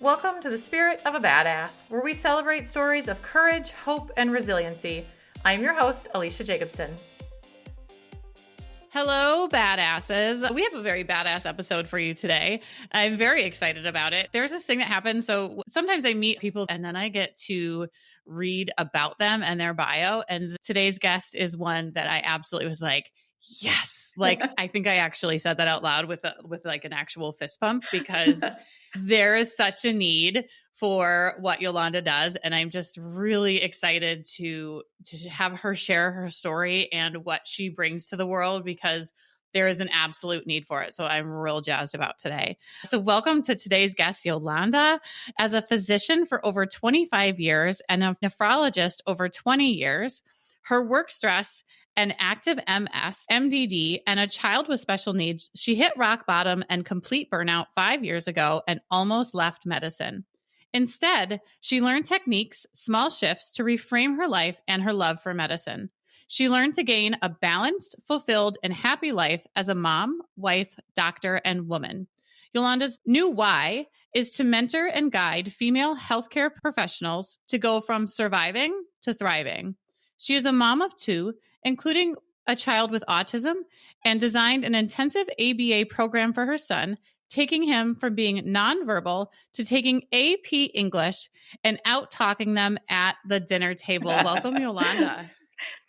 Welcome to the Spirit of a Badass, where we celebrate stories of courage, hope, and resiliency. I'm your host, Alecia Jacobson. Hello, badasses. We have a very badass episode for you today. I'm very excited about it. There's this thing that happens. So sometimes I meet people and then I get to read about them and their bio. And today's guest is one that I absolutely was like, yes. Like, I think I actually said that out loud with like an actual fist pump because there is such a need for what Yolanda does. And I'm just really excited to have her share her story and what she brings to the world because there is an absolute need for it. So I'm real jazzed about today. So welcome to today's guest, Yolanda. As a physician for over 25 years and a nephrologist over 20 years, her work stress and active MS, MDD, and a child with special needs, she hit rock bottom and complete burnout 5 years ago and almost left medicine. Instead, she learned techniques, small shifts to reframe her life and her love for medicine. She learned to gain a balanced, fulfilled, and happy life as a mom, wife, doctor, and woman. Yolanda's new why is to mentor and guide female healthcare professionals to go from surviving to thriving. She is a mom of two, including a child with autism, and designed an intensive ABA program for her son, taking him from being nonverbal to taking AP English and out talking them at the dinner table. Welcome, Yolanda.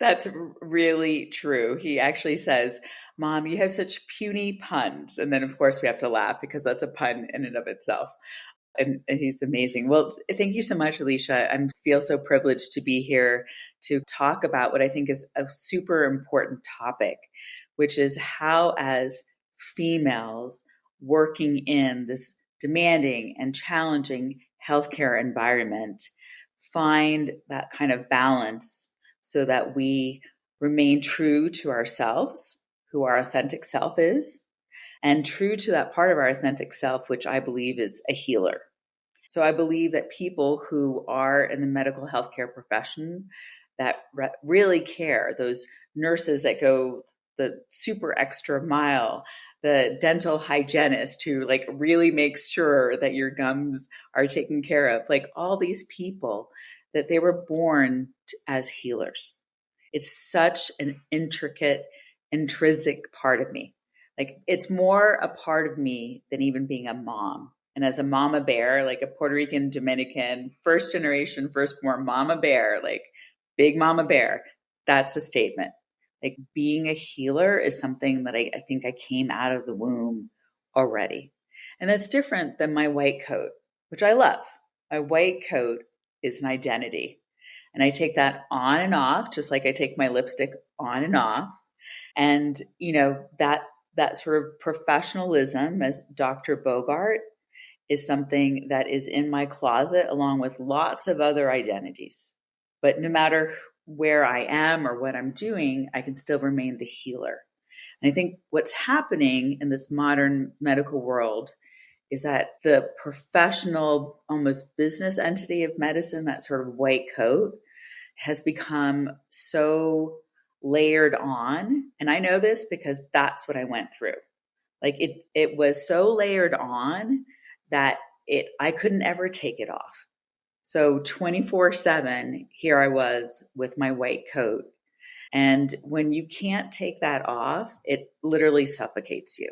That's really true. He actually says, Mom, you have such puny puns. And then, of course, we have to laugh because that's a pun in and of itself. And he's amazing. Well, thank you so much, Alecia. I feel so privileged to be here to talk about what I think is a super important topic, which is how, as females working in this demanding and challenging healthcare environment, find that kind of balance so that we remain true to ourselves, who our authentic self is, and true to that part of our authentic self, which I believe is a healer. So I believe that people who are in the medical healthcare profession that really care, those nurses that go the super extra mile, the dental hygienist who like really makes sure that your gums are taken care of, like all these people, that they were born as healers. It's such an intricate, intrinsic part of me. Like it's more a part of me than even being a mom. And as a mama bear, like a Puerto Rican, Dominican, first generation, firstborn mama bear, like big mama bear, that's a statement. Like being a healer is something that I think I came out of the womb already. And that's different than my white coat, which I love. My white coat is an identity. And I take that on and off, just like I take my lipstick on and off. And, you know, that sort of professionalism as Dr. Bogeart is something that is in my closet along with lots of other identities. But no matter where I am or what I'm doing, I can still remain the healer. And I think what's happening in this modern medical world is that the professional, almost business entity of medicine, that sort of white coat, has become so layered on. And I know this because that's what I went through. Like it was so layered on that I couldn't ever take it off. So 24/7, here I was with my white coat. And when you can't take that off, it literally suffocates you.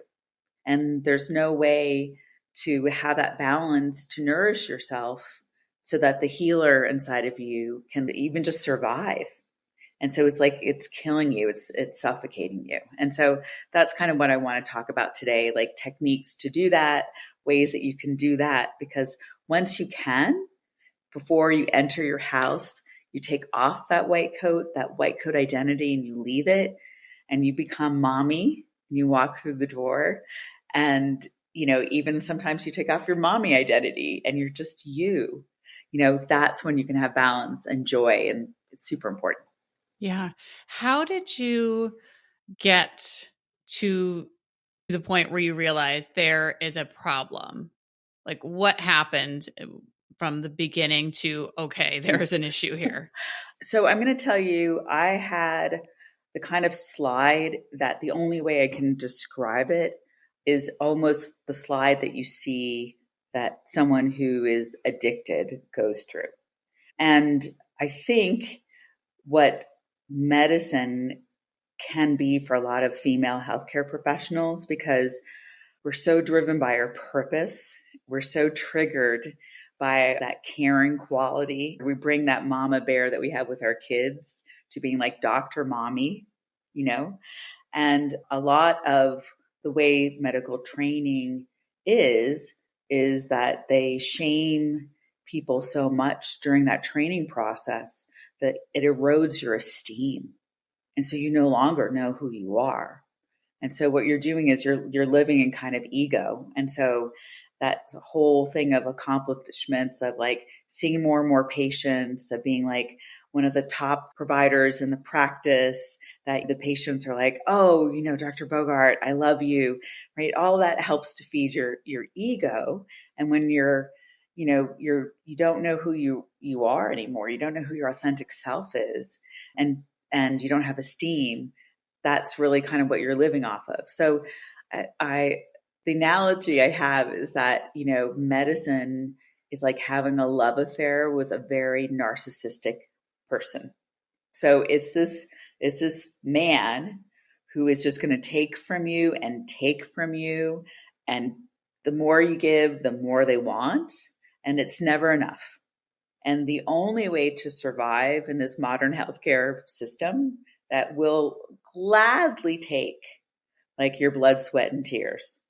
And there's no way to have that balance to nourish yourself so that the healer inside of you can even just survive. And so it's like it's killing you, it's suffocating you. And so that's kind of what I want to talk about today, like techniques to do that, ways that you can do that, because once you can, before you enter your house, you take off that white coat identity, and you leave it, and you become mommy, and you walk through the door. And, you know, even sometimes you take off your mommy identity and you're just you. You know, that's when you can have balance and joy, and it's super important. Yeah. How did you get to the point where you realized there is a problem? Like what happened from the beginning to, okay, there's an issue here? So I'm going to tell you, I had the kind of slide that the only way I can describe it is almost the slide that you see that someone who is addicted goes through. And I think what medicine can be for a lot of female healthcare professionals, because we're so driven by our purpose, we're so triggered by that caring quality. We bring that mama bear that we have with our kids to being like Dr. Mommy, and a lot of the way medical training is that they shame people so much during that training process that it erodes your esteem. And so you no longer know who you are. And so what you're doing is you're living in kind of ego. And so that whole thing of accomplishments of like seeing more and more patients, of being like one of the top providers in the practice, that the patients are like, oh, Dr. Bogaert, I love you, right? All that helps to feed your ego. And when you don't know who you are anymore, you don't know who your authentic self is, and you don't have esteem, that's really kind of what you're living off of. So the analogy I have is that, medicine is like having a love affair with a very narcissistic person. So it's this man who is just going to take from you and take from you. And the more you give, the more they want. And it's never enough. And the only way to survive in this modern healthcare system that will gladly take like your blood, sweat, and tears,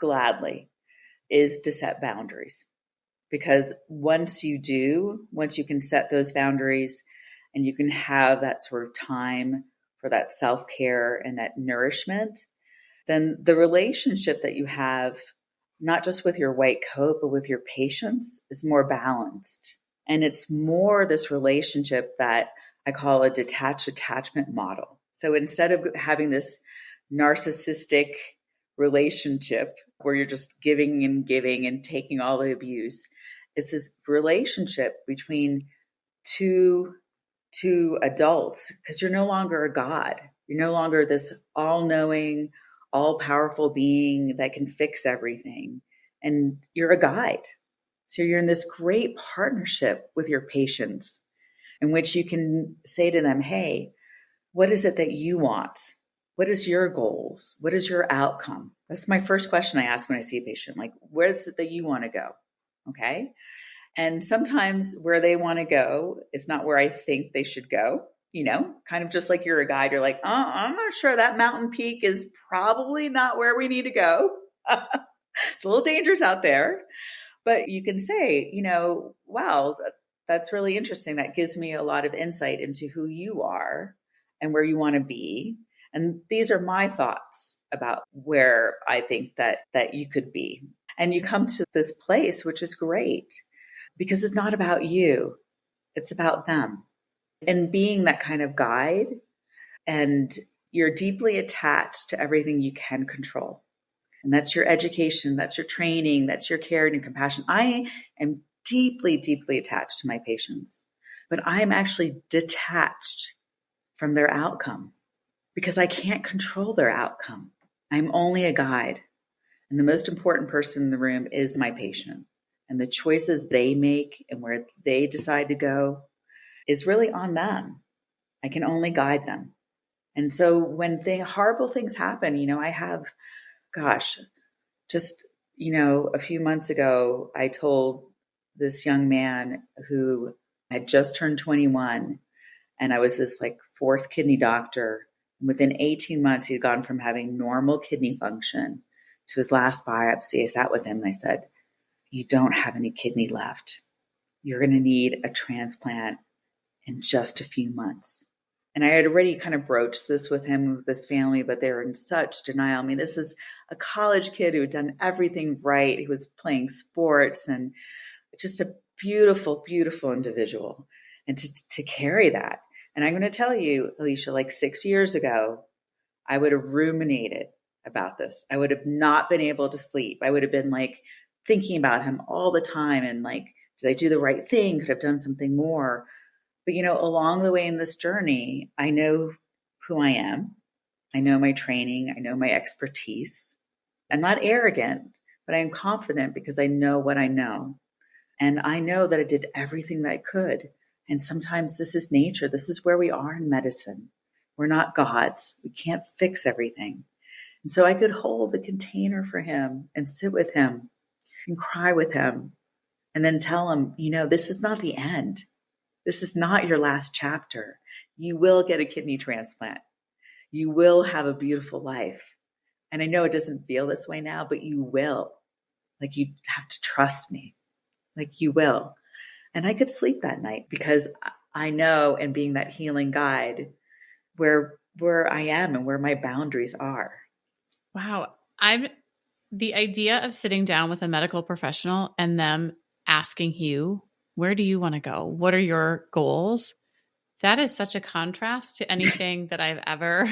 gladly, is to set boundaries. Because once you can set those boundaries and you can have that sort of time for that self-care and that nourishment, then the relationship that you have, not just with your white coat, but with your patients, is more balanced. And it's more this relationship that I call a detached attachment model. So instead of having this narcissistic relationship where you're just giving and taking all the abuse, it's this relationship between two adults, because you're no longer a god. You're no longer this all-knowing, all-powerful being that can fix everything. And you're a guide. So you're in this great partnership with your patients in which you can say to them, hey, what is it that you want? What is your goals? What is your outcome? That's my first question I ask when I see a patient. Like, where is it that you want to go? Okay. And sometimes where they want to go is not where I think they should go. Kind of just like you're a guide. You're like, I'm not sure that mountain peak is probably not where we need to go. It's a little dangerous out there. But you can say, wow, that's really interesting. That gives me a lot of insight into who you are and where you want to be. And these are my thoughts about where I think that you could be. And you come to this place, which is great, because it's not about you. It's about them. And being that kind of guide, and you're deeply attached to everything you can control. And that's your education, that's your training, that's your care and your compassion. I am deeply, deeply attached to my patients, but I'm actually detached from their outcome because I can't control their outcome. I'm only a guide. And the most important person in the room is my patient. And the choices they make and where they decide to go is really on them. I can only guide them. And so when horrible things happen, I have, just, a few months ago, I told this young man who had just turned 21, and I was this like fourth kidney doctor. Within 18 months, he'd gone from having normal kidney function to his last biopsy. I sat with him and I said, you don't have any kidney left. You're going to need a transplant in just a few months. And I had already kind of broached this with him, with this family, but they were in such denial. I mean, this is a college kid who had done everything right. He was playing sports and just a beautiful, beautiful individual. And to carry that. And I'm going to tell you, Alecia, like 6 years ago, I would have ruminated about this. I would have not been able to sleep. I would have been like thinking about him all the time and like, did I do the right thing? Could I have done something more? But, along the way in this journey, I know who I am. I know my training. I know my expertise. I'm not arrogant, but I am confident because I know what I know. And I know that I did everything that I could. And sometimes this is nature. This is where we are in medicine. We're not gods. We can't fix everything. And so I could hold the container for him and sit with him and cry with him and then tell him, this is not the end. This is not your last chapter. You will get a kidney transplant. You will have a beautiful life. And I know it doesn't feel this way now, but you will. Like, you have to trust me. Like, you will. And I could sleep that night because I know, and being that healing guide, where I am and where my boundaries are. Wow. The idea of sitting down with a medical professional and them asking you, where do you want to go? What are your goals? That is such a contrast to anything that I've ever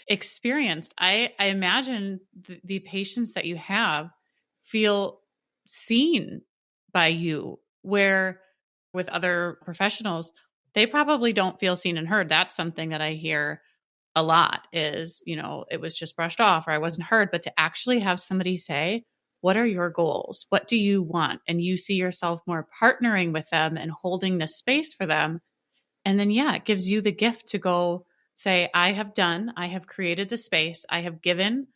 experienced. I imagine the patients that you have feel seen by you, where with other professionals, they probably don't feel seen and heard. That's something that I hear a lot is, it was just brushed off or I wasn't heard. But to actually have somebody say, what are your goals? What do you want? And you see yourself more partnering with them and holding this space for them. And then, it gives you the gift to go say, I have created the space. I have given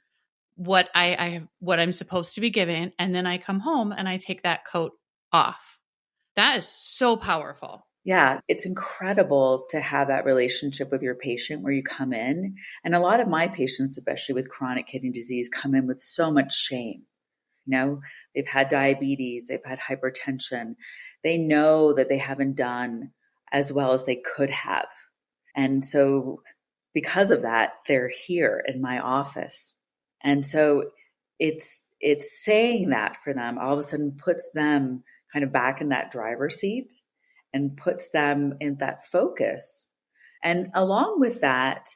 what what I'm supposed to be given. And then I come home and I take that coat off. That is so powerful. Yeah, it's incredible to have that relationship with your patient where you come in. And a lot of my patients, especially with chronic kidney disease, come in with so much shame. They've had diabetes, they've had hypertension. They know that they haven't done as well as they could have. And so because of that, they're here in my office. And so it's saying that for them all of a sudden puts them kind of back in that driver's seat and puts them in that focus. And along with that,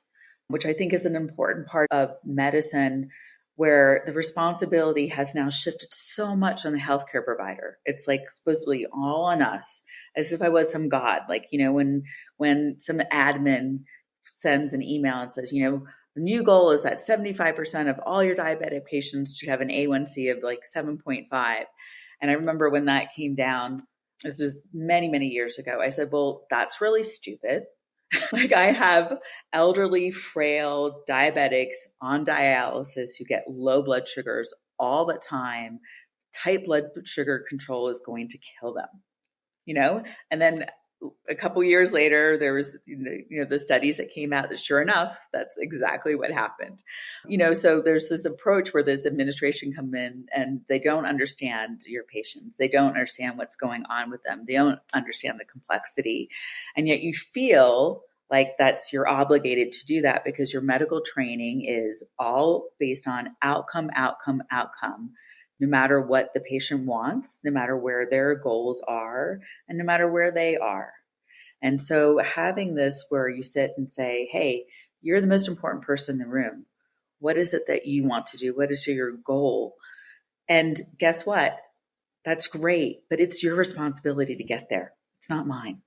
which I think is an important part of medicine, where the responsibility has now shifted so much on the healthcare provider. It's like supposedly all on us, as if I was some god. Like, when some admin sends an email and says, the new goal is that 75% of all your diabetic patients should have an A1C of like 7.5. And I remember when that came down, this was many, many years ago, I said, well, that's really stupid. Like, I have elderly, frail diabetics on dialysis who get low blood sugars all the time. Tight blood sugar control is going to kill them, And then a couple years later, there was, the studies that came out that sure enough, that's exactly what happened. So there's this approach where this administration come in and they don't understand your patients. They don't understand what's going on with them. They don't understand the complexity. And yet you feel like you're obligated to do that because your medical training is all based on outcome, no matter what the patient wants, no matter where their goals are, and no matter where they are. And so having this where you sit and say, hey, you're the most important person in the room. What is it that you want to do? What is your goal? And guess what? That's great, but it's your responsibility to get there. It's not mine.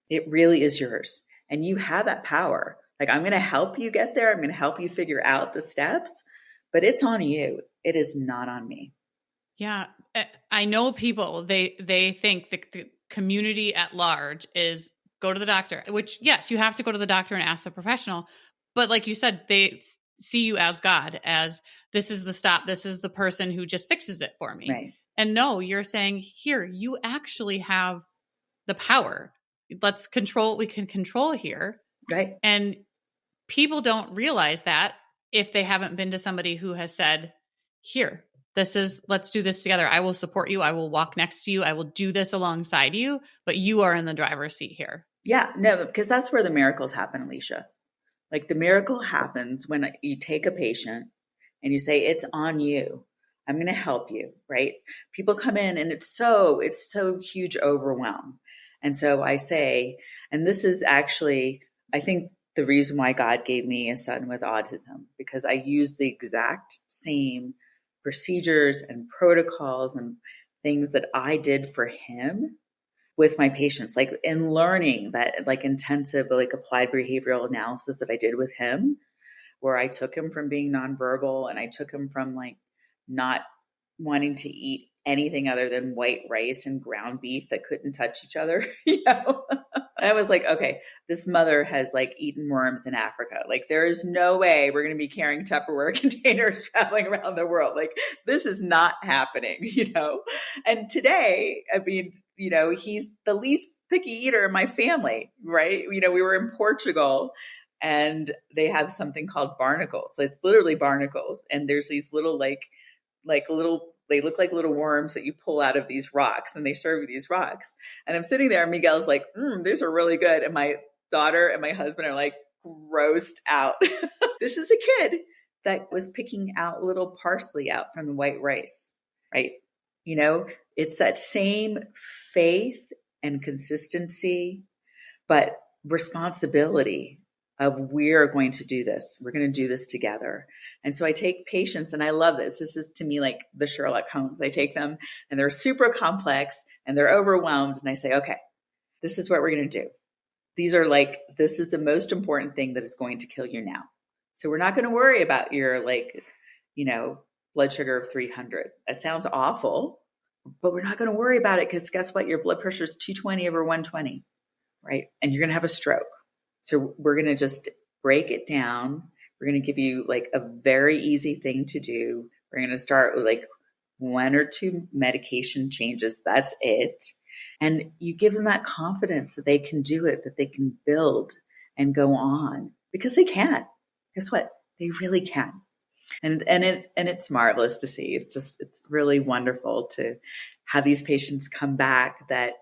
It really is yours. And you have that power. Like, I'm going to help you get there. I'm going to help you figure out the steps, but it's on you. It is not on me. Yeah. I know people, they think the community at large is go to the doctor, which, yes, you have to go to the doctor and ask the professional. But like you said, they see you as God, as this is the stop. This is the person who just fixes it for me. Right. And no, you're saying, here, you actually have the power. Let's control what we can control here. Right. And people don't realize that if they haven't been to somebody who has said, here, let's do this together. I will support you. I will walk next to you. I will do this alongside you, but you are in the driver's seat here. Yeah, no, because that's where the miracles happen, Alecia. Like, the miracle happens when you take a patient and you say, it's on you. I'm going to help you, right? People come in and it's so huge overwhelm. And so I say, and this is actually, I think, the reason why God gave me a son with autism, because I use the exact same procedures and protocols and things that I did for him with my patients, like in learning that, like intensive, like applied behavioral analysis that I did with him, where I took him from being nonverbal and I took him from like not wanting to eat anything other than white rice and ground beef that couldn't touch each other, you know? I was like, okay, this mother has like eaten worms in Africa. Like there is no way we're going to be carrying Tupperware containers traveling around the world. Like this is not happening, you know? And today, I mean, you know, he's the least picky eater in my family, right? You know, we were in Portugal and they have something called barnacles. So it's literally barnacles. And there's these little they look like little worms that you pull out of these rocks and they serve you these rocks. And I'm sitting there and Miguel's like, these are really good. And my daughter and my husband are like grossed out. This is a kid that was picking out little parsley out from the white rice, right? You know, it's that same faith and consistency, but responsibility of we're going to do this. We're going to do this together. And so I take patients, and I love this. This is to me like the Sherlock Holmes. I take them and they're super complex and they're overwhelmed. And I say, okay, this is what we're going to do. This is the most important thing that is going to kill you now. So we're not going to worry about your blood sugar of 300. That sounds awful, but we're not going to worry about it because guess what? Your blood pressure is 220 over 120, right? And you're going to have a stroke. So we're going to just break it down. We're going to give you like a very easy thing to do. We're going to start with like 1 or 2 medication changes. That's it. And you give them that confidence that they can do it, that they can build and go on because they can. Guess what? They really can. And it's marvelous to see. It's really wonderful to have these patients come back that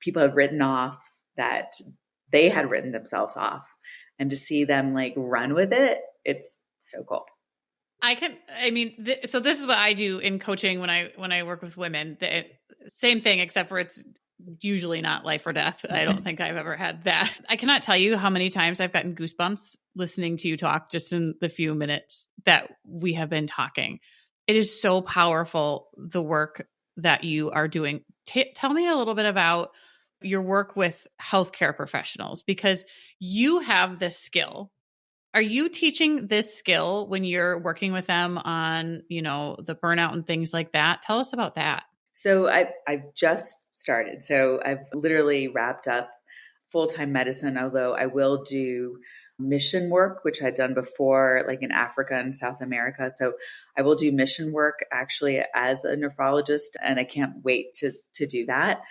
people have written off, that they had written themselves off, and to see them like run with it. It's so cool. So this is what I do in coaching when I work with women. Same thing, except for it's usually not life or death. I don't think I've ever had that. I cannot tell you how many times I've gotten goosebumps listening to you talk just in the few minutes that we have been talking. It is so powerful, the work that you are doing. Tell me a little bit about your work with healthcare professionals, because you have this skill. Are you teaching this skill when you're working with them on, the burnout and things like that? Tell us about that. So I've just started. So I've literally wrapped up full-time medicine, although I will do mission work, which I'd done before, like in Africa and South America. So I will do mission work actually as a nephrologist, and I can't wait to do that.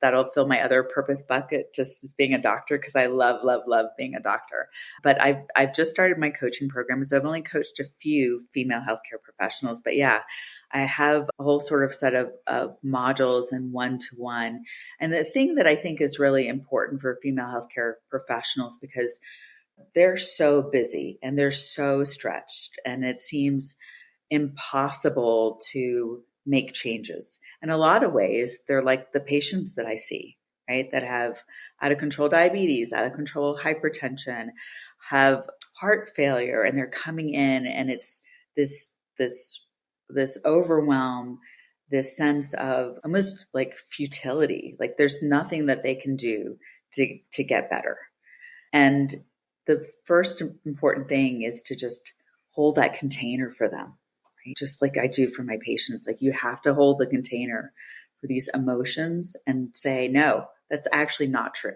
That'll fill my other purpose bucket, just as being a doctor, because I love being a doctor. But I've just started my coaching program, so I've only coached a few female healthcare professionals. But yeah, I have a whole sort of set of modules and one-to-one. And the thing that I think is really important for female healthcare professionals, because they're so busy and they're so stretched, and it seems impossible to make changes. In a lot of ways, they're like the patients that I see, right? That have out of control diabetes, out of control hypertension, have heart failure, and they're coming in, and it's this overwhelm, this sense of almost like futility, like there's nothing that they can do to get better. And the first important thing is to just hold that container for them, right? Just like I do for my patients. Like you have to hold the container for these emotions and say, no, that's actually not true,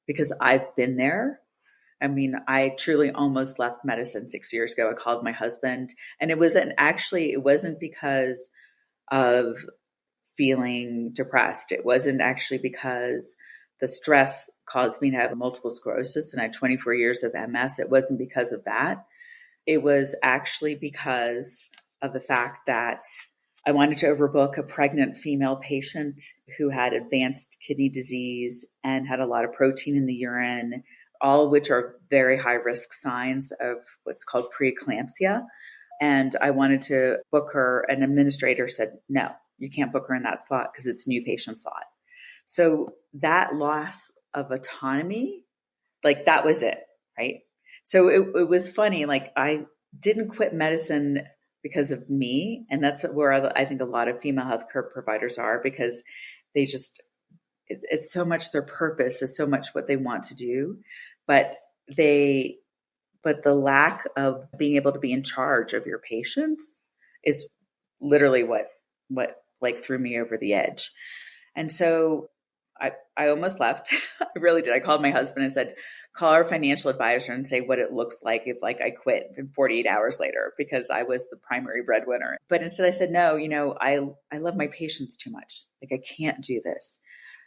because I've been there. I mean, I truly almost left medicine 6 years ago. I called my husband, and it wasn't because of feeling depressed. It wasn't actually because the stress caused me to have multiple sclerosis and I had 24 years of MS. It wasn't because of that. It was actually because of the fact that I wanted to overbook a pregnant female patient who had advanced kidney disease and had a lot of protein in the urine, all of which are very high risk signs of what's called preeclampsia. And I wanted to book her. An administrator said, no, you can't book her in that slot because it's a new patient slot. So that loss of autonomy, like that was it, right? So it was funny. Like I didn't quit medicine because of me. And that's where I think a lot of female healthcare providers are, because they just, it's so much their purpose, is so much what they want to do. But the lack of being able to be in charge of your patients is literally what what like threw me over the edge. And so I almost left. I really did. I called my husband and said, call our financial advisor and say what it looks like if like I quit in 48 hours later, because I was the primary breadwinner. But instead I said, no, I love my patients too much. Like I can't do this.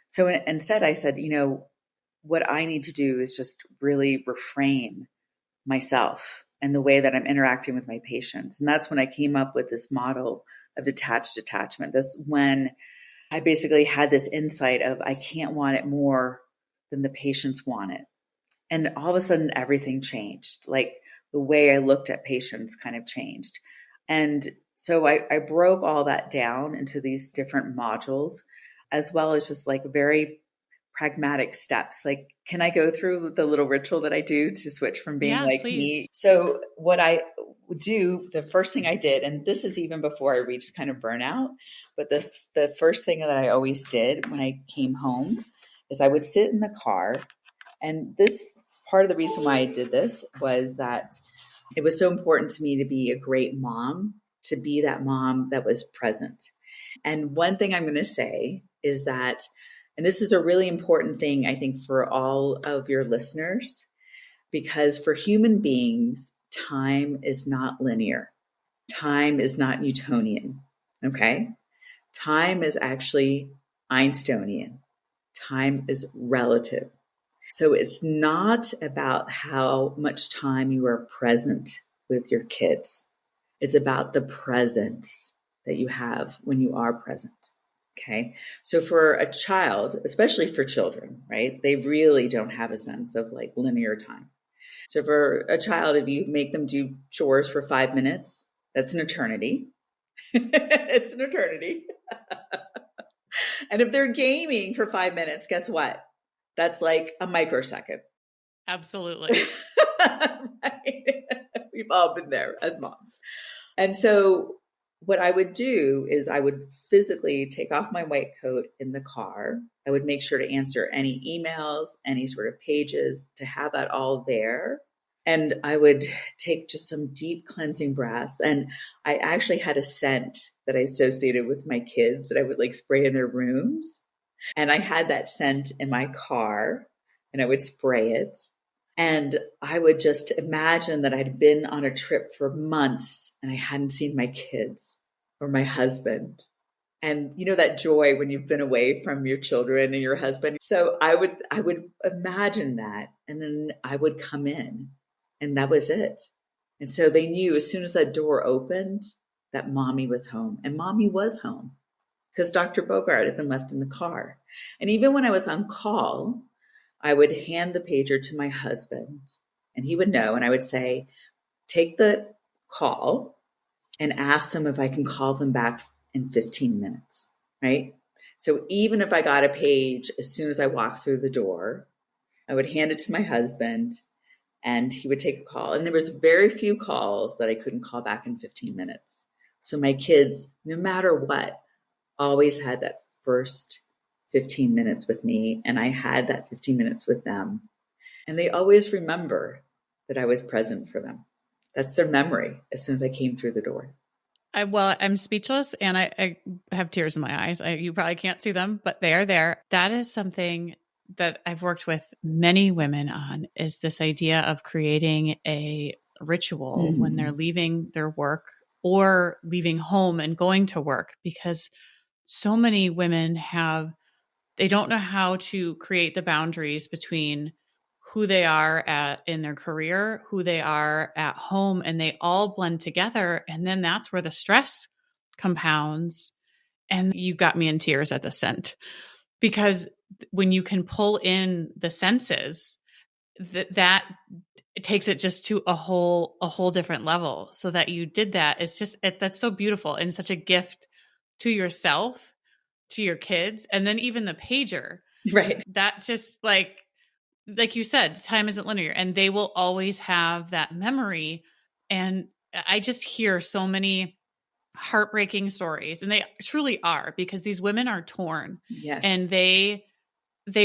So instead I said, what I need to do is just really reframe myself and the way that I'm interacting with my patients. And that's when I came up with this model of detached attachment. That's when I basically had this insight of I can't want it more than the patients want it. And all of a sudden, everything changed. Like the way I looked at patients kind of changed. And so I broke all that down into these different modules, as well as just like very pragmatic steps. Like, can I go through the little ritual that I do to switch from being like please. me? So what I do, the first thing I did, and this is even before I reached kind of burnout, but the first thing that I always did when I came home is I would sit in the car. And this part of the reason why I did this was that it was so important to me to be a great mom, to be that mom that was present. And one thing I'm going to say is that, and this is a really important thing, I think, for all of your listeners, because for human beings, time is not linear. Time is not Newtonian. Okay? Time is actually Einsteinian. Time is relative. So it's not about how much time you are present with your kids. It's about the presence that you have when you are present. Okay. So for a child, especially for children, right? They really don't have a sense of like linear time. So for a child, if you make them do chores for 5 minutes, that's an eternity. It's an eternity. And if they're gaming for 5 minutes, guess what? That's like a microsecond. Absolutely. Right? We've all been there as moms. And so what I would do is I would physically take off my white coat in the car. I would make sure to answer any emails, any sort of pages, to have that all there. And I would take just some deep cleansing breaths. And I actually had a scent that I associated with my kids that I would like spray in their rooms. And I had that scent in my car and I would spray it. And I would just imagine that I'd been on a trip for months and I hadn't seen my kids or my husband. And you know that joy when you've been away from your children and your husband. So I would imagine that, and then I would come in, and that was it. And so they knew as soon as that door opened that mommy was home, and mommy was home because Dr. Bogeart had been left in the car. And even when I was on call, I would hand the pager to my husband and he would know. And I would say, take the call and ask them if I can call them back in 15 minutes, right? So even if I got a page as soon as I walked through the door, I would hand it to my husband and he would take a call. And there was very few calls that I couldn't call back in 15 minutes. So my kids, no matter what, always had that first 15 minutes with me, and I had that 15 minutes with them. And they always remember that I was present for them. That's their memory as soon as I came through the door. I'm speechless and I have tears in my eyes. You probably can't see them, but they are there. That is something that I've worked with many women on, is this idea of creating a ritual when they're leaving their work or leaving home and going to work, because so many women they don't know how to create the boundaries between who they are in their career, who they are at home, and they all blend together. And then that's where the stress compounds. And you got me in tears at the scent, because when you can pull in the senses, that it takes it just to a whole different level. So that you did that, that's so beautiful and such a gift to yourself, to your kids, and then even the pager, right? That just like you said, time isn't linear, and they will always have that memory. And I just hear so many heartbreaking stories, and they truly are, because these women are torn. Yes. And they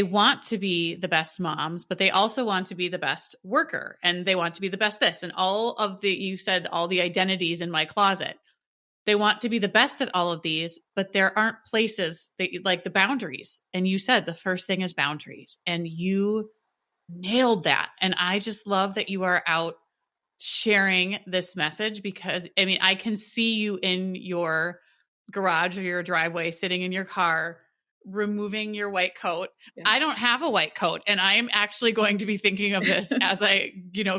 want to be the best moms, but they also want to be the best worker, and they want to be the best this, and all of you said all the identities in my closet. They want to be the best at all of these, but there aren't places that like the boundaries. And you said the first thing is boundaries, and you nailed that. And I just love that you are out sharing this message, because I mean, I can see you in your garage or your driveway, sitting in your car, removing your white coat. Yeah. I don't have a white coat, and I am actually going to be thinking of this as I,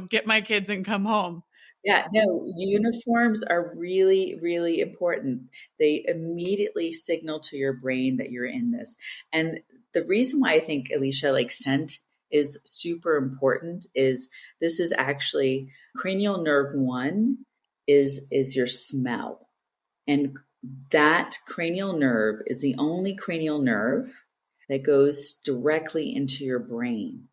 get my kids and come home. Yeah, no, uniforms are really, really important. They immediately signal to your brain that you're in this. And the reason why I think, Alecia, like scent is super important is this is actually cranial nerve 1 is your smell. And that cranial nerve is the only cranial nerve that goes directly into your brain.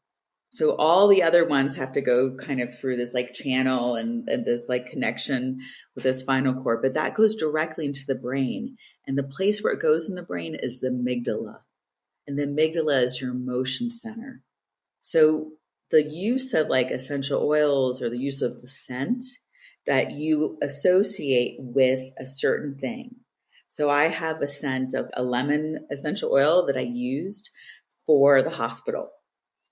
So all the other ones have to go kind of through this like channel and this like connection with the spinal cord, but that goes directly into the brain. And the place where it goes in the brain is the amygdala. And the amygdala is your emotion center. So the use of like essential oils or the use of scent that you associate with a certain thing. So I have a scent of a lemon essential oil that I used for the hospital.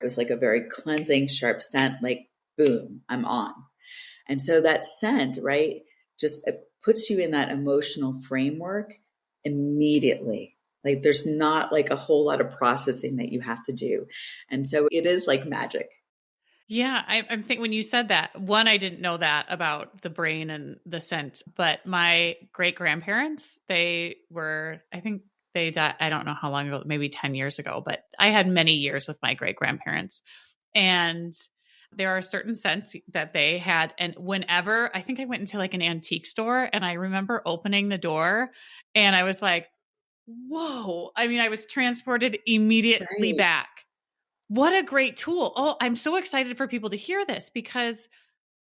It was like a very cleansing, sharp scent, like boom, I'm on. And so that scent, right, just it puts you in that emotional framework immediately. Like there's not like a whole lot of processing that you have to do. And so it is like magic. Yeah, I'm thinking when you said that, one, I didn't know that about the brain and the scent, but my great grandparents, they were, I think they died, I don't know how long ago, maybe 10 years ago, but I had many years with my great grandparents. And there are certain scents that they had. And whenever I think I went into like an antique store, and I remember opening the door and I was like, whoa. I mean, I was transported immediately Right. back. What a great tool. Oh, I'm so excited for people to hear this, because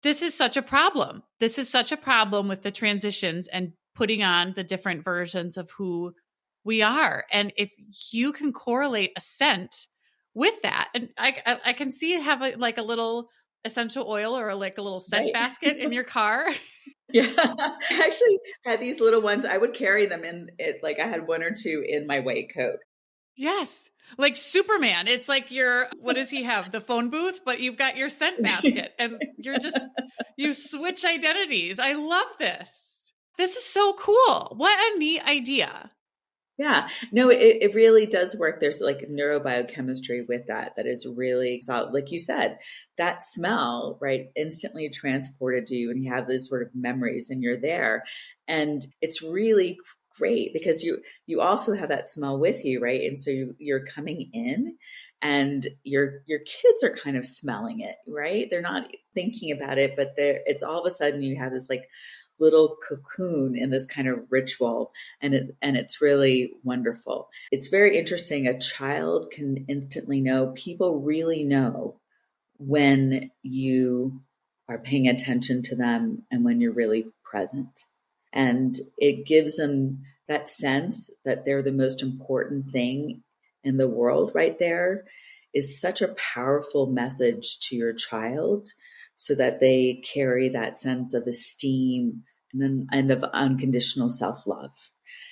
this is such a problem. This is such a problem with the transitions and putting on the different versions of who we are. And if you can correlate a scent with that, and I can see it have like a little essential oil or like a little scent Right. basket in your car. Yeah. I actually had these little ones. I would carry them in it. Like I had one or two in my white coat. Yes. Like Superman. It's like what does he have? The phone booth, but you've got your scent basket, and you switch identities. I love this. This is so cool. What a neat idea. Yeah, no, it really does work. There's like neurobiochemistry with that is really solid. Like you said, that smell, right, instantly transported you and you have these sort of memories and you're there. And it's really great because you also have that smell with you, right? And so you're coming in and your kids are kind of smelling it, right? They're not thinking about it, but it's all of a sudden you have this like little cocoon in this kind of ritual, and it's really wonderful. It's very interesting. A child can instantly know, people really know when you are paying attention to them and when you're really present. And it gives them that sense that they're the most important thing in the world right there is such a powerful message to your child so that they carry that sense of esteem and of unconditional self-love.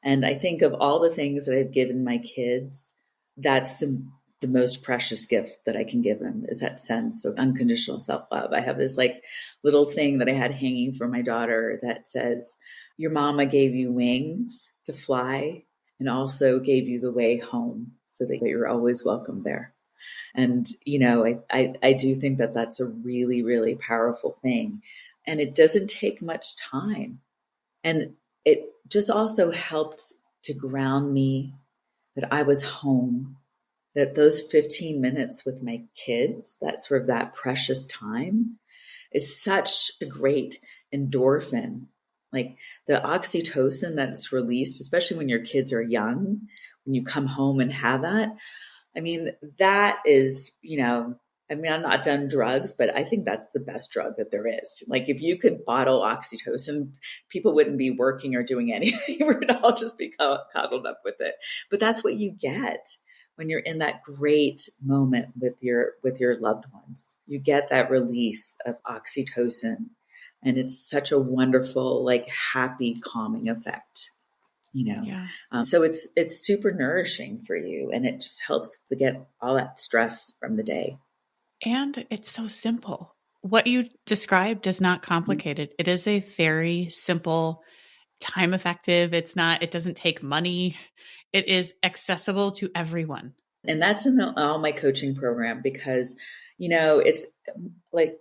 And I think of all the things that I've given my kids, that's the most precious gift that I can give them is that sense of unconditional self-love. I have this like little thing that I had hanging for my daughter that says, your mama gave you wings to fly and also gave you the way home so that you're always welcome there. And, I do think that that's a really, really powerful thing. And it doesn't take much time. And it just also helped to ground me that I was home, that those 15 minutes with my kids, that sort of that precious time is such a great endorphin. Like the oxytocin that's released, especially when your kids are young, when you come home and have that. I mean, that is, I'm not done drugs, but I think that's the best drug that there is. Like if you could bottle oxytocin, people wouldn't be working or doing anything. We'd all just be cuddled up with it. But that's what you get when you're in that great moment with your loved ones. You get that release of oxytocin And it's such a wonderful, like happy, calming effect, Yeah. So it's super nourishing for you, and it just helps to get all that stress from the day. And it's so simple. What you described is not complicated. It is a very simple, time effective. It doesn't take money. It is accessible to everyone. And that's in all my coaching program because, it's like,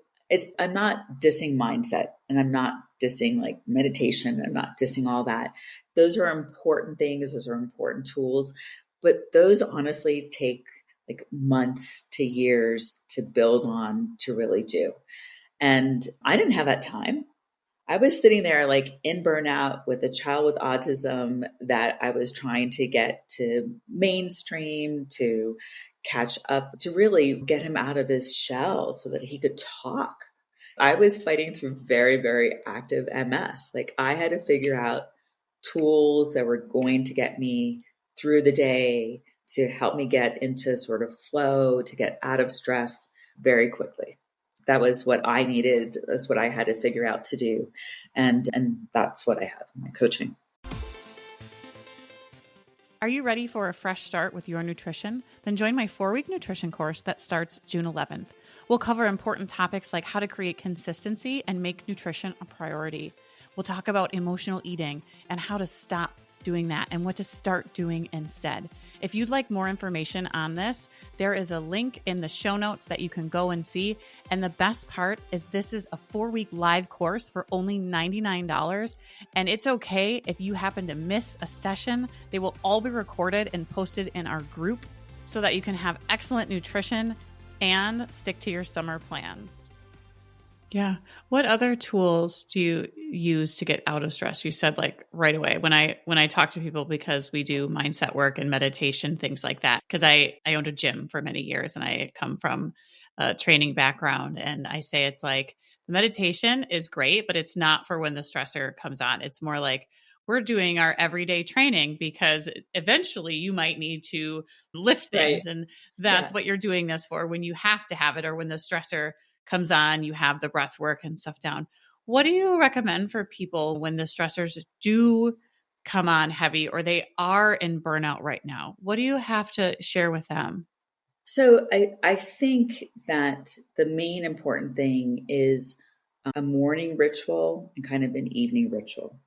I'm not dissing mindset, and I'm not dissing like meditation. I'm not dissing all that. Those are important things. Those are important tools, but those honestly take like months to years to build on, to really do. And I didn't have that time. I was sitting there like in burnout with a child with autism that I was trying to get to mainstream, to catch up, to really get him out of his shell so that he could talk. I was fighting through very, very active MS. Like I had to figure out tools that were going to get me through the day, to help me get into sort of flow, to get out of stress very quickly. That was what I needed. That's what I had to figure out to do. And that's what I have in my coaching. Are you ready for a fresh start with your nutrition? Then join my 4-week nutrition course that starts June 11th. We'll cover important topics like how to create consistency and make nutrition a priority. We'll talk about emotional eating and how to stop doing that and what to start doing instead. If you'd like more information on this, there is a link in the show notes that you can go and see. And the best part is this is a 4-week live course for only $99. And it's okay if you happen to miss a session. They will all be recorded and posted in our group so that you can have excellent nutrition and stick to your summer plans. Yeah. What other tools do you use to get out of stress? You said like right away when I talk to people, because we do mindset work and meditation, things like that. Because I owned a gym for many years and I come from a training background, and I say it's like the meditation is great, but it's not for when the stressor comes on. It's more like we're doing our everyday training because eventually you might need to lift things. Right. And that's what you're doing this for, when you have to have it or when the stressor comes on, you have the breath work and stuff down. What do you recommend for people when the stressors do come on heavy or they are in burnout right now? What do you have to share with them? So I think that the main important thing is a morning ritual and kind of an evening ritual.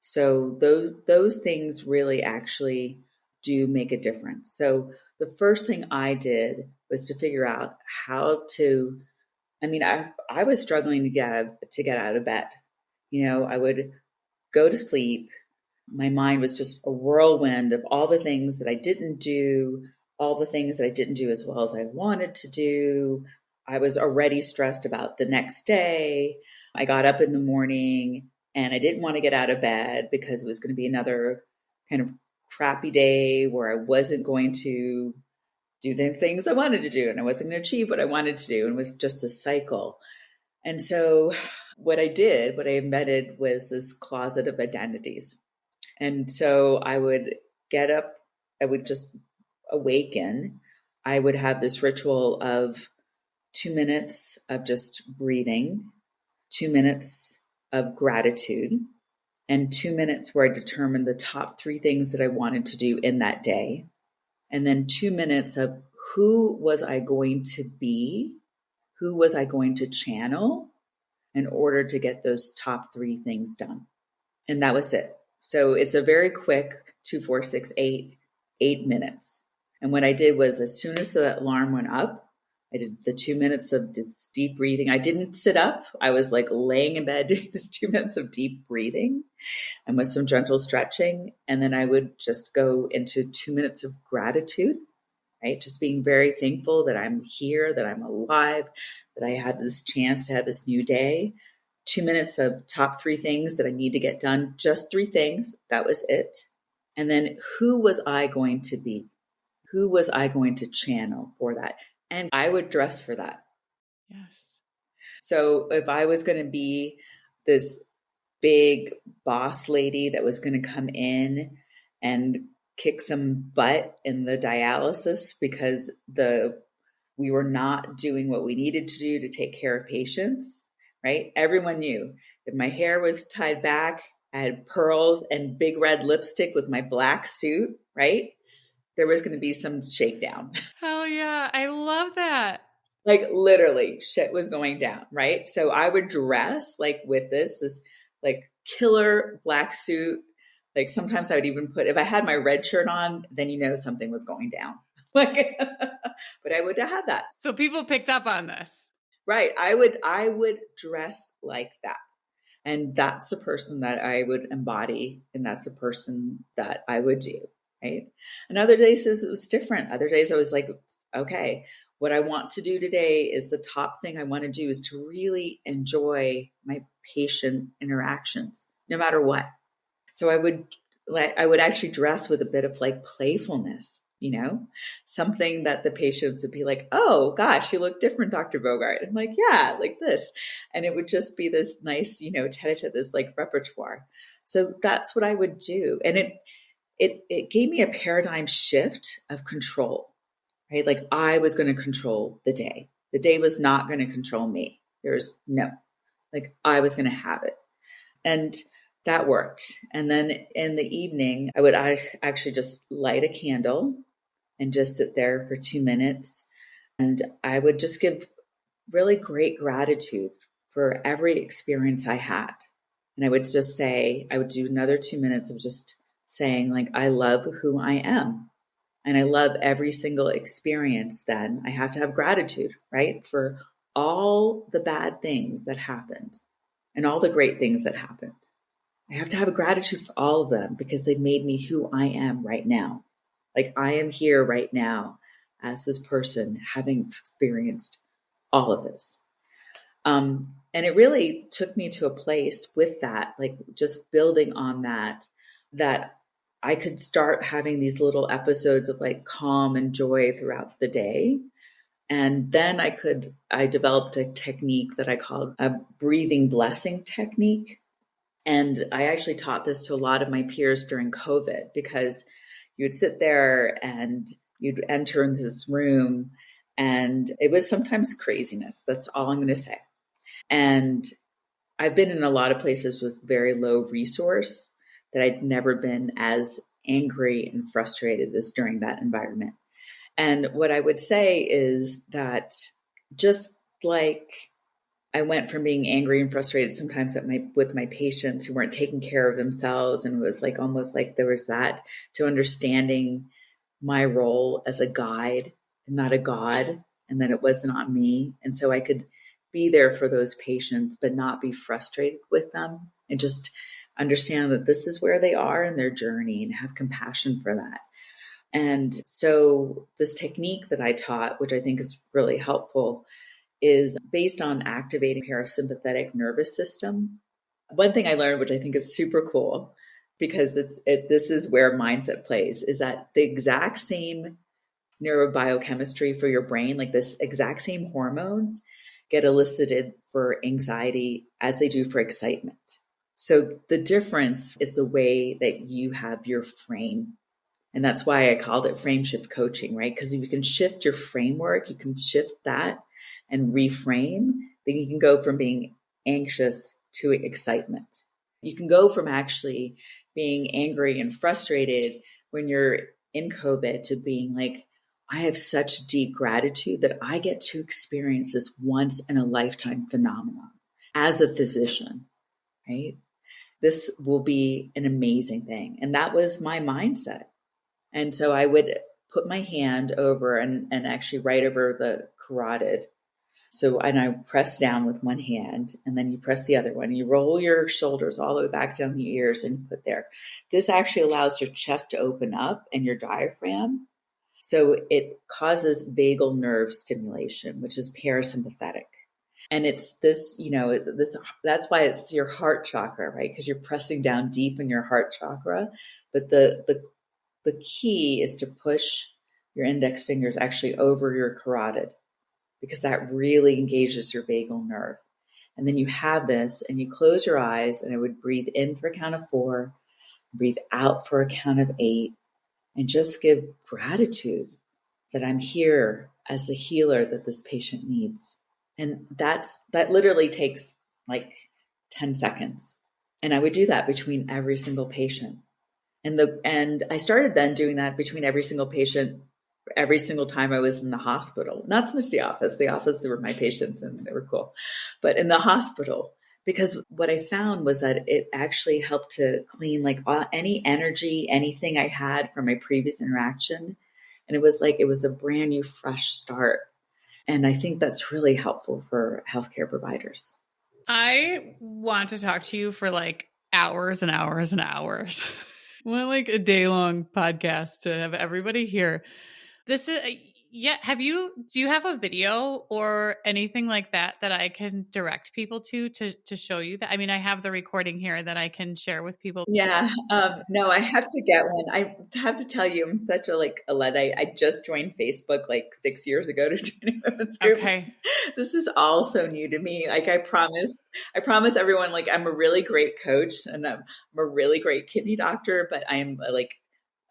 So those things really actually do make a difference. So the first thing I did was to figure out how to, I was struggling to get out of bed. I would go to sleep. My mind was just a whirlwind of all the things that I didn't do, all the things that I didn't do as well as I wanted to do. I was already stressed about the next day. I got up in the morning and I didn't want to get out of bed because it was going to be another kind of crappy day where I wasn't going to do the things I wanted to do and I wasn't going to achieve what I wanted to do. And it was just a cycle. And so what I invented was this closet of identities. And so I would get up, I would just awaken. I would have this ritual of 2 minutes of just breathing, 2 minutes of gratitude, and 2 minutes where I determined the top 3 things that I wanted to do in that day. And then 2 minutes of who was I going to be? Who was I going to channel in order to get those top 3 things done? And that was it. So it's a very quick 2, 4, 6, 8 minutes. And what I did was as soon as the alarm went up, I did the 2 minutes of deep breathing. I didn't sit up. I was like laying in bed doing this 2 minutes of deep breathing and with some gentle stretching. And then I would just go into 2 minutes of gratitude, right? Just being very thankful that I'm here, that I'm alive, that I have this chance to have this new day. 2 minutes of top 3 things that I need to get done, just 3 things. That was it. And then who was I going to be? Who was I going to channel for that? And I would dress for that. Yes. So if I was going to be this big boss lady that was going to come in and kick some butt in the dialysis because we were not doing what we needed to do to take care of patients, right? Everyone knew My hair was tied back. I had pearls and big red lipstick with my black suit, right? There was going to be some shakedown. Hell yeah. I love that. Like literally shit was going down, right? So I would dress like with this like killer black suit. Like sometimes I would even put, if I had my red shirt on, then something was going down. Like, but I would have that. So people picked up on this. Right. I would dress like that. And that's the person that I would embody. And that's the person that I would do. Right. And other days it was different. Other days I was like, okay, what I want to do today is the top thing I want to do is to really enjoy my patient interactions, no matter what. So I would actually dress with a bit of like playfulness, something that the patients would be like, oh gosh, you look different, Dr. Bogaert. I'm like, yeah, like this. And it would just be this nice, tete-a-tete, this like repertoire. So that's what I would do. And it gave me a paradigm shift of control, right? Like I was going to control the day. The day was not going to control me. Like I was going to have it. And that worked. And then in the evening, I actually just light a candle and just sit there for 2 minutes. And I would just give really great gratitude for every experience I had. And I would just say, I would do another 2 minutes of just saying, like, I love who I am. And I love every single experience. Then I have to have gratitude, right? For all the bad things that happened and all the great things that happened. I have to have a gratitude for all of them because they made me who I am right now. Like I am here right now as this person having experienced all of this. And it really took me to a place with that, like just building on that I could start having these little episodes of like calm and joy throughout the day. And then I developed a technique that I called a breathing blessing technique. And I actually taught this to a lot of my peers during COVID because you would sit there and you'd enter into this room and it was sometimes craziness. That's all I'm going to say. And I've been in a lot of places with very low resource that I'd never been as angry and frustrated as during that environment. And what I would say is that just like I went from being angry and frustrated sometimes with my patients who weren't taking care of themselves, and it was like almost like there was that, to understanding my role as a guide and not a god, and that it wasn't on me. And so I could be there for those patients, but not be frustrated with them, and just understand that this is where they are in their journey and have compassion for that. And so this technique that I taught, which I think is really helpful, is based on activating parasympathetic nervous system. One thing I learned, which I think is super cool, because this is where mindset plays, is that the exact same neurobiochemistry for your brain, like this exact same hormones, get elicited for anxiety as they do for excitement. So the difference is the way that you have your frame. And that's why I called it frame shift coaching, right? Because if you can shift your framework, you can shift that and reframe, then you can go from being anxious to excitement. You can go from actually being angry and frustrated when you're in COVID to being like, I have such deep gratitude that I get to experience this once in a lifetime phenomenon as a physician, right? This will be an amazing thing. And that was my mindset. And so I would put my hand over and actually right over the carotid. And I press down with one hand, and then you press the other one. You roll your shoulders all the way back down your ears and put there. This actually allows your chest to open up and your diaphragm. So it causes vagal nerve stimulation, which is parasympathetic. And it's this, that's why it's your heart chakra, right? Because you're pressing down deep in your heart chakra. But the key is to push your index fingers actually over your carotid, because that really engages your vagal nerve. And then you have this and you close your eyes, and I would breathe in for a count of 4, breathe out for a count of 8, and just give gratitude that I'm here as the healer that this patient needs. And that literally takes like 10 seconds. And I would do that between every single patient. And I started then doing that between every single patient, every single time I was in the hospital. Not so much the office. The office, they were my patients and they were cool. But in the hospital, because what I found was that it actually helped to clean like any energy, anything I had from my previous interaction. And it was like, it was a brand new, fresh start. And I think that's really helpful for healthcare providers. I want to talk to you for like hours and hours and hours. Well, like a day-long podcast to have everybody here. This is do you have a video or anything like that I can direct people to show you that? I mean, I have the recording here that I can share with people. Yeah. No, I have to get one. I have to tell you, I'm such a Luddite. I just joined Facebook like 6 years ago to join a women's group. Okay. This is all so new to me. Like I promise everyone, like I'm a really great coach and I'm a really great kidney doctor, but I'm like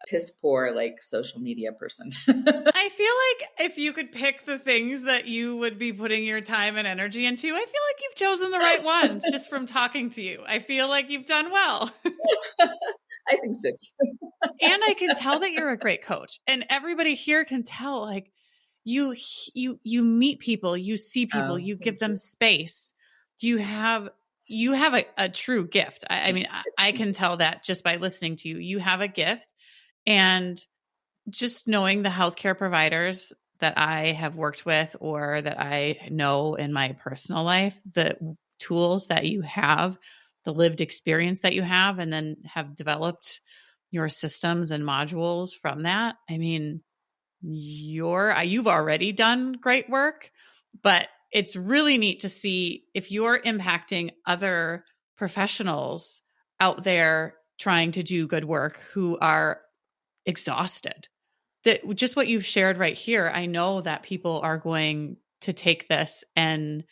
piss poor like social media person. I feel like if you could pick the things that you would be putting your time and energy into, I feel like you've chosen the right ones just from talking to you. I feel like you've done well. I think so too. And I can tell that you're a great coach, and everybody here can tell, like you meet people, you see people, you give them space. You have a true gift. I mean, I can tell that just by listening to you. You have a gift. And just knowing the healthcare providers that I have worked with or that I know in my personal life, the tools that you have, the lived experience that you have, and then have developed your systems and modules from that. I mean, you've already done great work, but it's really neat to see if you're impacting other professionals out there trying to do good work who are exhausted. That just what you've shared right here, I know that people are going to take this and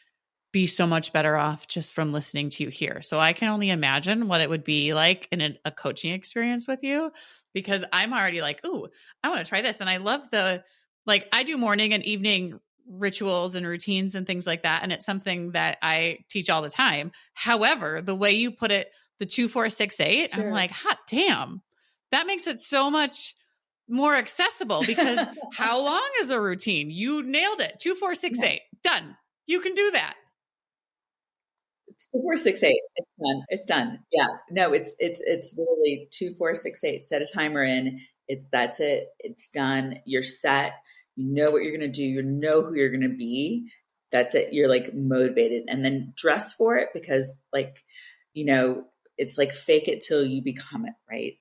be so much better off just from listening to you here. So I can only imagine what it would be like in a coaching experience with you, because I'm already like, ooh, I want to try this. And I love I do morning and evening rituals and routines and things like that. And it's something that I teach all the time. However, the way you put it, the 2-4-6-8, Sure. I'm like, hot damn. That makes it so much more accessible, because how long is a routine? You nailed it. 2-4-6-8. Done. You can do that. It's 2-4-6-8. It's done. It's done. Yeah. No, it's literally 2-4-6-8. Set a timer in. That's it. It's done. You're set. You know what you're going to do. You know who you're going to be. That's it. You're like motivated, and then dress for it, because it's like fake it till you become it, right?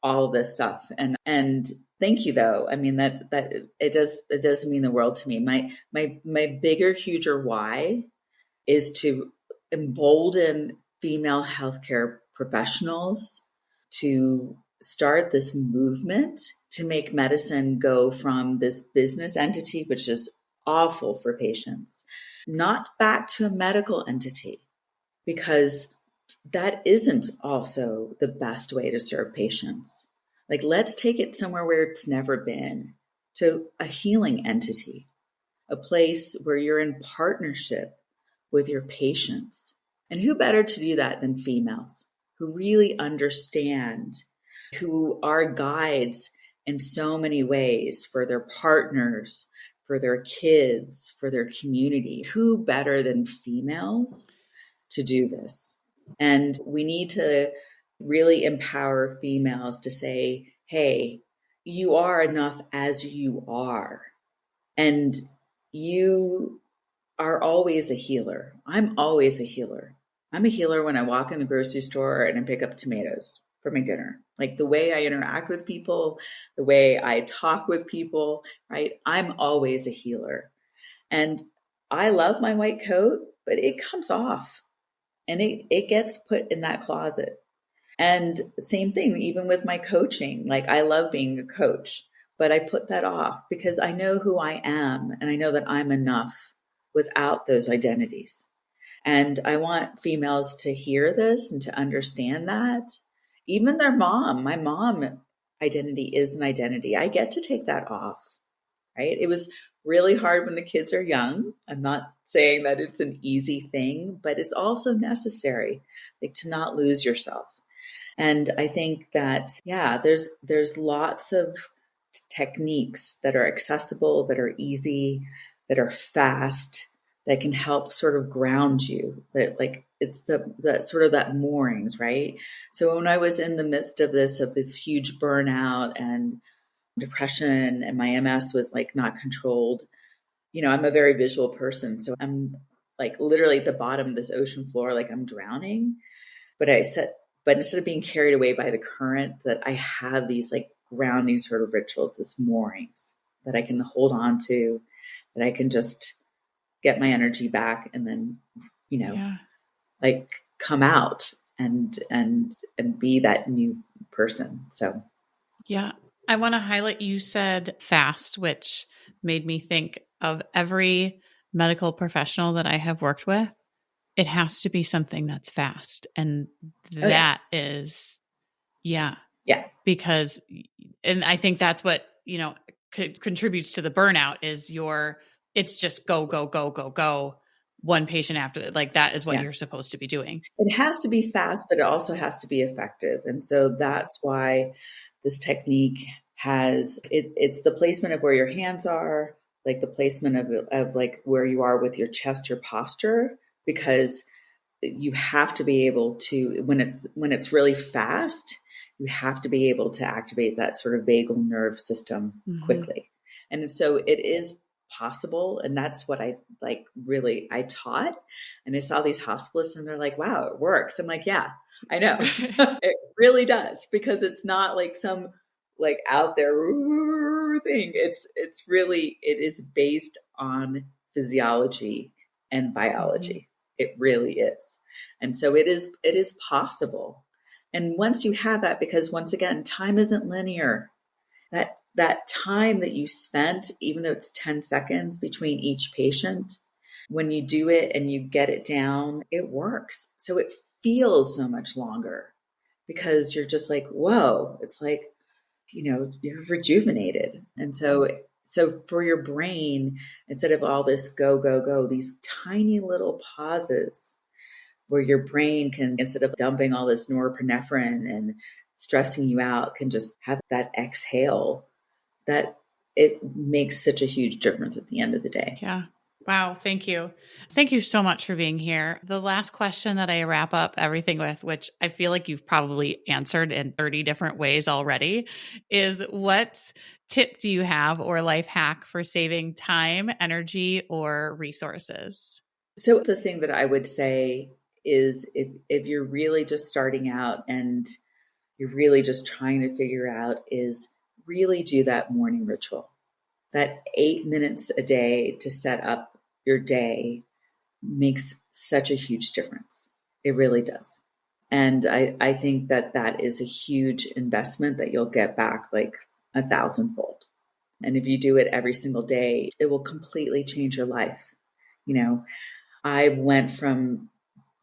All of this stuff. And thank you though. I mean, that it does mean the world to me. My bigger, huger why is to embolden female healthcare professionals to start this movement to make medicine go from this business entity, which is awful for patients, not back to a medical entity, because that isn't also the best way to serve patients. Like, let's take it somewhere where it's never been, to a healing entity, a place where you're in partnership with your patients. And who better to do that than females who really understand, who are guides in so many ways for their partners, for their kids, for their community. Who better than females to do this? And we need to really empower females to say, hey, you are enough as you are. And you are always a healer. I'm always a healer. I'm a healer when I walk in the grocery store and I pick up tomatoes for my dinner. Like the way I interact with people, the way I talk with people, right? I'm always a healer. And I love my white coat, but it comes off. And it gets put in that closet. And same thing, even with my coaching. Like, I love being a coach, but I put that off because I know who I am, and I know that I'm enough without those identities. And I want females to hear this and to understand that. Even their mom, my mom identity is an identity. I get to take that off, right? It was really hard when the kids are young. I'm not saying that it's an easy thing, but it's also necessary, like to not lose yourself. And I think that, yeah, there's lots of techniques that are accessible, that are easy, that are fast, that can help sort of ground you. That like it's that sort of that moorings, right? So when I was in the midst of this huge burnout and depression, and my MS was like not controlled, I'm a very visual person, so I'm like literally at the bottom of this ocean floor, like I'm drowning. But instead of being carried away by the current, that I have these like grounding sort of rituals, this moorings that I can hold on to, that I can just get my energy back, and then, like come out and be that new person. So, yeah. I want to highlight, you said fast, which made me think of every medical professional that I have worked with. It has to be something that's fast. And that is, yeah. Because, and I think that's what, contributes to the burnout is it's just go, go, go, go, go. One patient after, like that is what you're supposed to be doing. It has to be fast, but it also has to be effective. And so that's why this technique it's the placement of where your hands are, like the placement of like where you are with your chest, your posture, because you have to be able to, when it's really fast, you have to be able to activate that sort of vagal nerve system quickly. And so it is possible. And that's what I I taught. And I saw these hospitalists and they're like, wow, it works. I'm like, yeah, I know. It really does, because it's not like some like out there thing. It's really, it is based on physiology and biology. It really is. And so it is possible. And once you have that, because once again, time isn't linear, that time that you spent, even though it's 10 seconds between each patient, when you do it and you get it down, it works. So it feels so much longer because you're just like, whoa, it's like, you're rejuvenated. And so for your brain, instead of all this go, go, go, these tiny little pauses where your brain can, instead of dumping all this norepinephrine and stressing you out, can just have that exhale, that it makes such a huge difference at the end of the day. Yeah. Wow. Thank you. Thank you so much for being here. The last question that I wrap up everything with, which I feel like you've probably answered in 30 different ways already, is what tip do you have or life hack for saving time, energy, or resources? So the thing that I would say is if you're really just starting out and you're really just trying to figure out, is really do that morning ritual. That 8 minutes a day to set up your day makes such a huge difference. It really does. And I think that is a huge investment that you'll get back like 1,000-fold. And if you do it every single day, it will completely change your life. I went from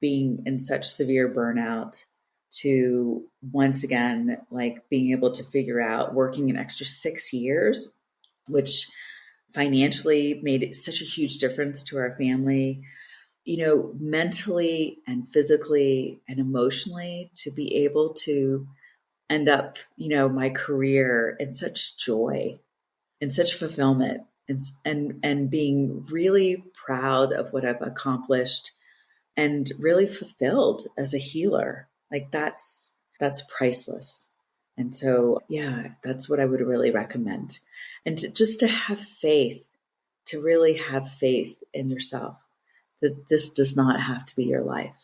being in such severe burnout to once again, like being able to figure out working an extra 6 years, which financially made such a huge difference to our family, mentally and physically and emotionally, to be able to end up, my career in such joy and such fulfillment and being really proud of what I've accomplished and really fulfilled as a healer. Like that's priceless. And so, yeah, that's what I would really recommend. And just to have faith, to really have faith in yourself, that this does not have to be your life.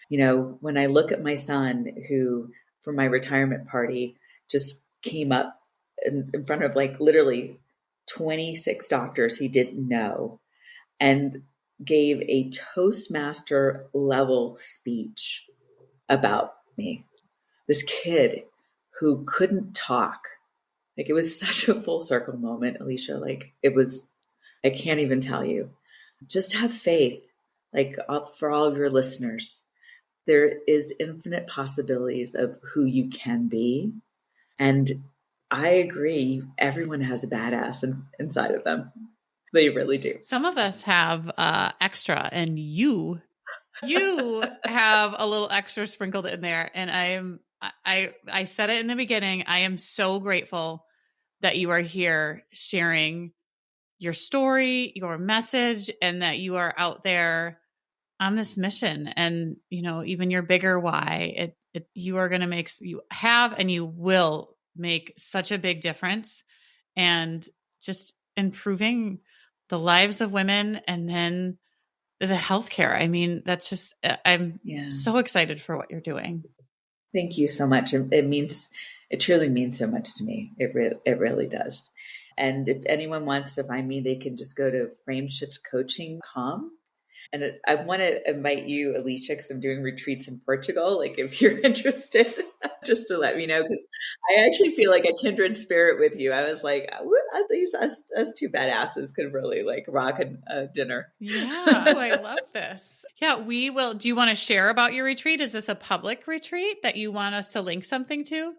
When I look at my son, who for my retirement party just came up in front of like literally 26 doctors he didn't know and gave a Toastmaster level speech about me. This kid who couldn't talk. Like, it was such a full circle moment, Alecia. Like, it was, I can't even tell you. Just have faith, like, for all your listeners. There is infinite possibilities of who you can be. And I agree, everyone has a badass inside of them. They really do. Some of us have extra, and you have a little extra sprinkled in there. And I said it in the beginning. I am so grateful that you are here sharing your story, your message, and that you are out there on this mission. And, even your bigger why, you are going to you have, and you will make such a big difference, and just improving the lives of women, and then the healthcare. I mean, that's just, I'm so excited for what you're doing. Thank you so much. It truly means so much to me. It really does. And if anyone wants to find me, they can just go to frameshiftcoaching.com. And I want to invite you, Alecia, because I'm doing retreats in Portugal. Like, if you're interested, just to let me know, because I actually feel like a kindred spirit with you. I was like, at least us two badasses could really rock a dinner. Yeah. Oh, I love this. Yeah, we will. Do you want to share about your retreat? Is this a public retreat that you want us to link something to?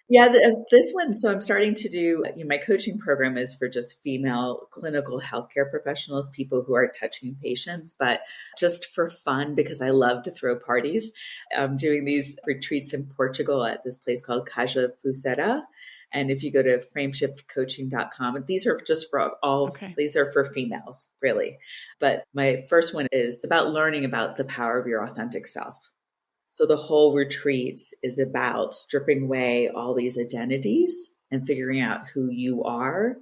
Yeah, this one. So I'm starting to do, my coaching program is for just female clinical healthcare professionals, people who are touching patients, but just for fun, because I love to throw parties. I'm doing these retreats in Portugal at this place called Casa Fucera. And if you go to frameshiftcoaching.com, these are just for these are for females, really. But my first one is about learning about the power of your authentic self. So the whole retreat is about stripping away all these identities and figuring out who you are.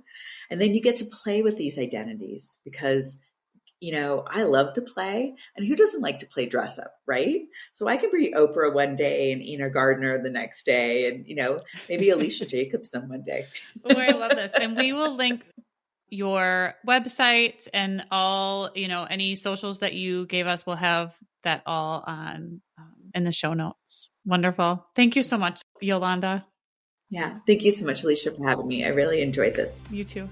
And then you get to play with these identities because, I love to play. And who doesn't like to play dress up, right? So I can be Oprah one day and Ina Gardner the next day and, maybe Alecia Jacobson one day. Oh, I love this. And we will link your website and all, any socials that you gave us. We'll have that all on in the show notes. Wonderful. Thank you so much, Yolanda. Yeah. Thank you so much, Alecia, for having me. I really enjoyed this. You too.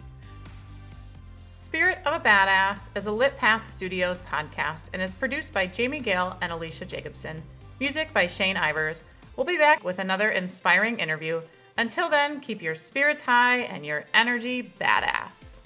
Spirit of a Badass is a Lit Path Studios podcast and is produced by Jamie Gale and Alecia Jacobson. Music by Shane Ivers. We'll be back with another inspiring interview. Until then, keep your spirits high and your energy badass.